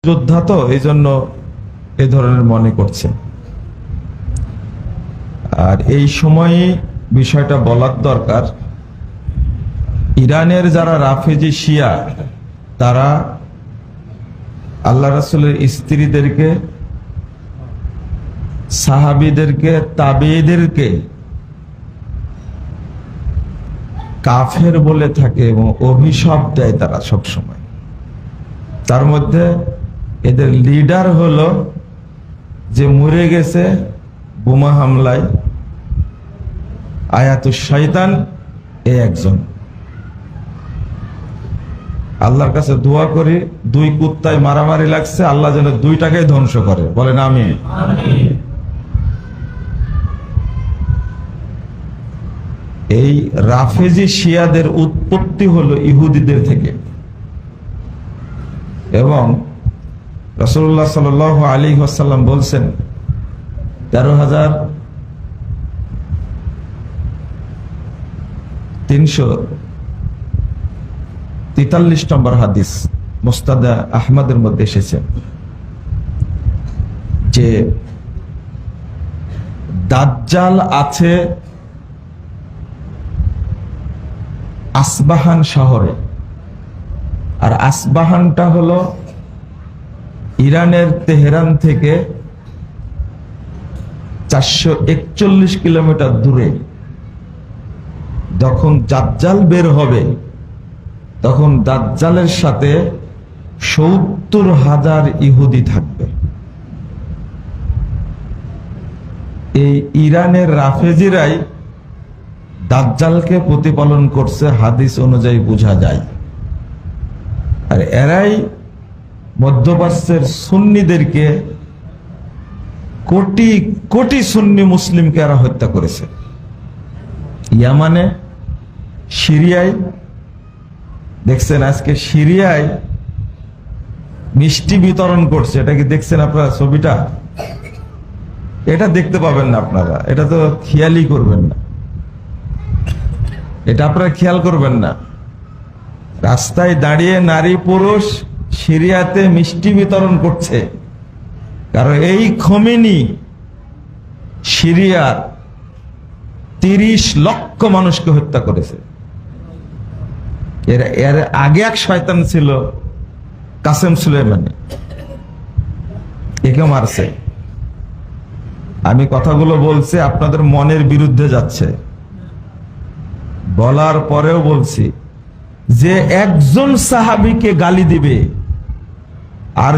যোদ্ধা তো এই জন্য এ ধরনের মনে করছে। আর এই সময়ে বিষয়টা বলার দরকার, ইরানের যারা রাফেজি শিয়া তারা আল্লাহ রাসূলের স্ত্রীদেরকে, সাহাবীদেরকে, তাবেঈদেরকে কাফের বলে থাকে এবং অভিশাপ দেয় তারা সব সময়। তার মধ্যে এদের লিডার হলো যে মরে গেছে বোমা হামলায়, আয়াতুশ শয়তান, এ একজন। আল্লাহর কাছে দোয়া করি, দুই কুত্তায় মারামারি লাগছে, আল্লাহ যেন দুইটাকে ধ্বংস করে, বলেন আমিন। এই রাফেজি শিয়াদের উৎপত্তি হলো ইহুদিদের থেকে, এবং রাসূলুল্লাহ সাল্লাল্লাহু আলাইহি ওয়াসাল্লাম বলছেন 13,343 নম্বর হাদিস মুস্তাদ আহমদের মধ্যে এসেছে যে দাজ্জাল আছে আসবাহান শহরে, আর আসবাহানটা হলো ইরানের তেহরান থেকে 441 কিলোমিটার দূরে। যখন দাজ্জাল বের হবে তখন দাজ্জালের সাথে 70,000 ইহুদি থাকবে। এই ইরানের রাফেজিরাই দাজ্জালকে প্রতিপালন করছে, হাদিস অনুযায়ী বোঝা যায়। আর এরাই মধ্যপ্রাচ্যের সুন্নিদেরকে, কোটি কোটি সুন্নি মুসলিমকে এরা হত্যা করেছে। ইয়ামানে, সিরিয়ায়, দেখছেন আজকে সিরিয়ায় মিষ্টি বিতরণ করছে, এটা কি দেখছেন আপনারা ছবিটা? এটা দেখতে পাবেন না আপনারা, এটা তো খেয়ালই করবেন না, এটা আপনারা খেয়াল করবেন না। রাস্তায় দাঁড়িয়ে নারী পুরুষ সিরিয়াতে মিষ্টি বিতরণ করছে, কারণ এই খোমেনি সিরিয়ার 30 লক্ষ মানুষকে হত্যা করেছে। এর আগে এক শয়তান ছিল কাসেম সুলেমানি, একে মারছে। আমি কথাগুলো বলছি আপনাদের মনের বিরুদ্ধে যাচ্ছে, বলার পরেও বলছি যে একজন সাহাবীকে গালি দিবে আর